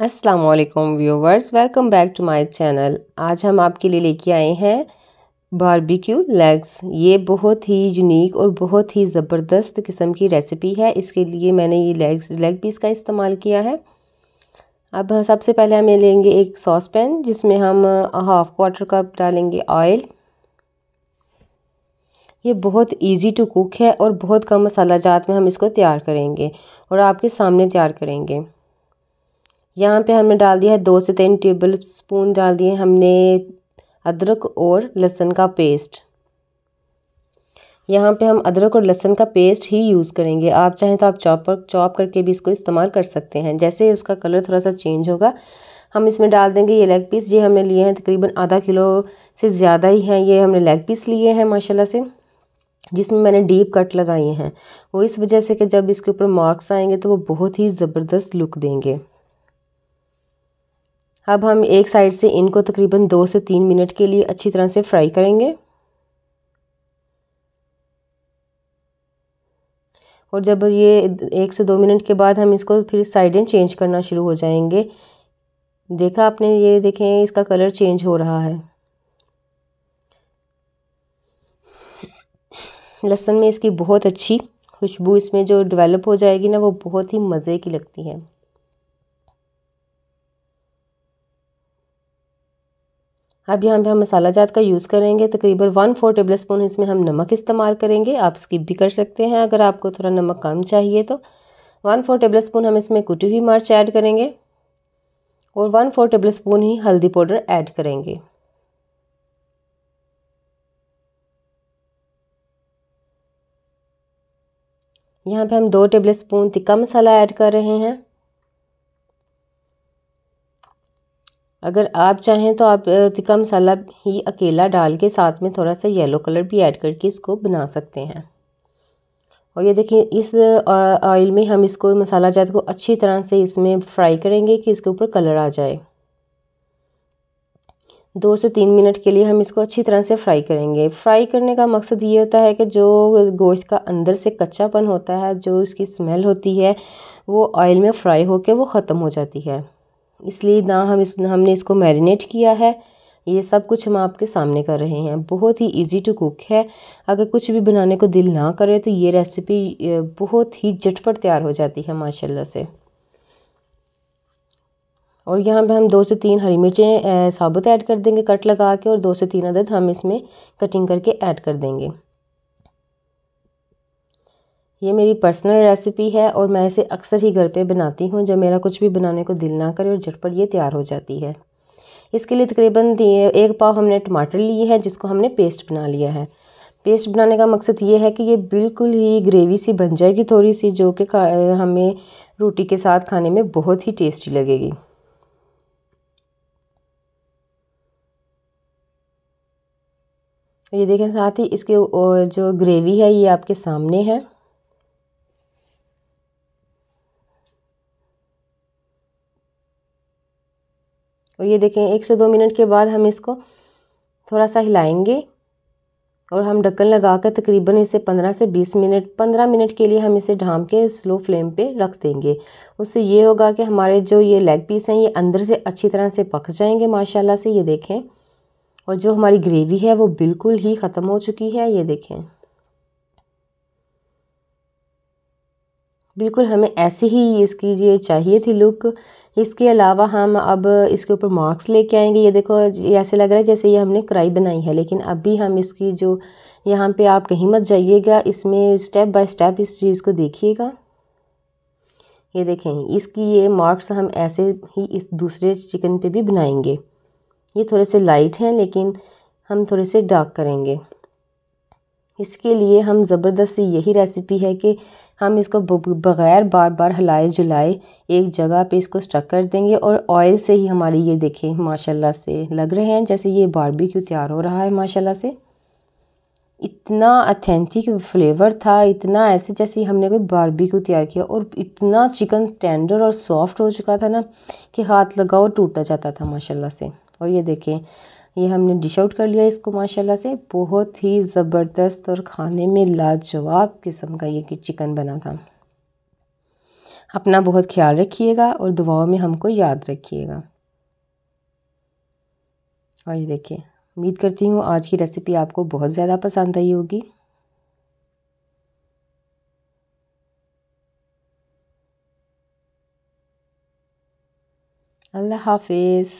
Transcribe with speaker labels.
Speaker 1: अस्सलाम वालेकुम viewers, welcome back to my channel. आज हम आपके लिए लेके आए हैं बारबेक्यू लेग्स। ये बहुत ही यूनिक और बहुत ही ज़बरदस्त किस्म की रेसिपी है। इसके लिए मैंने ये लेग पीस का इस्तेमाल किया है। अब सबसे पहले हमें लेंगे एक सॉस पैन, जिसमें हम हाफ़ क्वार्टर कप डालेंगे ऑयल। ये बहुत इजी टू कुक है और बहुत कम मसाला जात में हम इसको तैयार करेंगे और आपके सामने तैयार करेंगे। यहाँ पे हमने डाल दिया है 2 से 3 टेबल स्पून डाल दिए हमने अदरक और लहसुन का पेस्ट। यहाँ पे हम अदरक और लहसुन का पेस्ट ही यूज़ करेंगे। आप चाहें तो आप चॉप करके भी इसको इस्तेमाल कर सकते हैं। जैसे उसका कलर थोड़ा सा चेंज होगा, हम इसमें डाल देंगे ये लेग पीस। ये हमने लिए हैं तकरीबन आधा किलो से ज़्यादा ही हैं। ये हमने लेग पीस लिए हैं माशाल्लाह से, जिसमें मैंने डीप कट लगाए हैं। वो इस वजह से कि जब इसके ऊपर मार्क्स आएंगे तो वो बहुत ही ज़बरदस्त लुक देंगे। अब हम एक साइड से इनको तकरीबन 2 से 3 मिनट के लिए अच्छी तरह से फ्राई करेंगे। और जब ये 1 से 2 मिनट के बाद हम इसको फिर साइडें चेंज करना शुरू हो जाएंगे। देखा आपने, ये देखें इसका कलर चेंज हो रहा है। लहसुन में इसकी बहुत अच्छी खुशबू इसमें जो डेवलप हो जाएगी ना, वो बहुत ही मज़े की लगती है। अब यहाँ पे हम मसाला जात का यूज़ करेंगे। तकरीबन 1/4 टेबल स्पून इसमें हम नमक इस्तेमाल करेंगे। आप स्किप भी कर सकते हैं अगर आपको थोड़ा नमक कम चाहिए तो। 1/4 टेबल स्पून हम इसमें कुटी हुई मिर्च ऐड करेंगे और 1/4 टेबल स्पून ही हल्दी पाउडर ऐड करेंगे। यहाँ पे हम 2 टेबल स्पून तिक्का मसाला ऐड कर रहे हैं। अगर आप चाहें तो आप तिक्का मसाला ही अकेला डाल के साथ में थोड़ा सा येलो कलर भी ऐड करके इसको बना सकते हैं। और ये देखिए, इस ऑयल में हम इसको मसाला जात को अच्छी तरह से इसमें फ्राई करेंगे कि इसके ऊपर कलर आ जाए। 2 से 3 मिनट के लिए हम इसको अच्छी तरह से फ्राई करेंगे। फ्राई करने का मकसद ये होता है कि जो गोश्त का अंदर से कच्चापन होता है, जो इसकी स्मेल होती है, वो ऑयल में फ्राई होकर वो ख़त्म हो जाती है। इसलिए ना हमने इसको मैरिनेट किया है। ये सब कुछ हम आपके सामने कर रहे हैं। बहुत ही इजी टू कुक है। अगर कुछ भी बनाने को दिल ना करे तो ये रेसिपी बहुत ही झटपट तैयार हो जाती है माशाल्लाह से। और यहाँ पे हम 2 से 3 हरी मिर्चें साबुत ऐड कर देंगे कट लगा के, और 2 से 3 अदद हम इसमें कटिंग करके ऐड कर देंगे। ये मेरी पर्सनल रेसिपी है और मैं इसे अक्सर ही घर पे बनाती हूँ जब मेरा कुछ भी बनाने को दिल ना करे, और झटपट ये तैयार हो जाती है। इसके लिए तकरीबन 1 पाव हमने टमाटर लिए हैं, जिसको हमने पेस्ट बना लिया है। पेस्ट बनाने का मकसद ये है कि ये बिल्कुल ही ग्रेवी सी बन जाएगी थोड़ी सी, जो कि हमें रोटी के साथ खाने में बहुत ही टेस्टी लगेगी। ये देखें, साथ ही इसके जो ग्रेवी है ये आपके सामने है। और ये देखें, 1 से 2 मिनट के बाद हम इसको थोड़ा सा हिलाएंगे और हम ढक्कन लगा कर तकरीबन इसे 15 मिनट के लिए हम इसे ढाँप के स्लो फ्लेम पे रख देंगे। उससे ये होगा कि हमारे जो ये लेग पीस हैं ये अंदर से अच्छी तरह से पक जाएंगे माशाल्लाह से। ये देखें, और जो हमारी ग्रेवी है वो बिल्कुल ही ख़त्म हो चुकी है। ये देखें, बिल्कुल हमें ऐसे ही इसकी ये चाहिए थी लुक। इसके अलावा हम अब इसके ऊपर मार्क्स लेके आएंगे। ये देखो, ये ऐसे लग रहा है जैसे ये हमने कढ़ाई बनाई है, लेकिन अभी हम इसकी जो यहाँ पे आप कहीं मत जाइएगा, इसमें स्टेप बाय स्टेप इस चीज़ को देखिएगा। ये देखें, इसकी ये मार्क्स हम ऐसे ही इस दूसरे चिकन पे भी बनाएंगे। ये थोड़े से लाइट हैं लेकिन हम थोड़े से डार्क करेंगे। इसके लिए हम ज़बरदस्ती यही रेसिपी है कि हम इसको बग़ैर बार बार हिलाए जुलाए एक जगह पे इसको स्टक कर देंगे, और ऑयल से ही हमारी ये देखें माशाल्लाह से लग रहे हैं जैसे ये बारबेक्यू तैयार हो रहा है माशाल्लाह से। इतना ऑथेंटिक फ्लेवर था, इतना ऐसे जैसे हमने कोई बारबेक्यू तैयार किया, और इतना चिकन टेंडर और सॉफ्ट हो चुका था ना कि हाथ लगाओ टूटा जाता था माशाल्लाह से। और ये देखें, ये हमने डिश आउट कर लिया इसको माशाल्लाह से। बहुत ही ज़बरदस्त और खाने में लाजवाब किस्म का ये चिकन बना था। अपना बहुत ख्याल रखिएगा और दुआओं में हमको याद रखिएगा। और ये देखिए, उम्मीद करती हूँ आज की रेसिपी आपको बहुत ज़्यादा पसंद आई होगी। अल्लाह हाफिज़।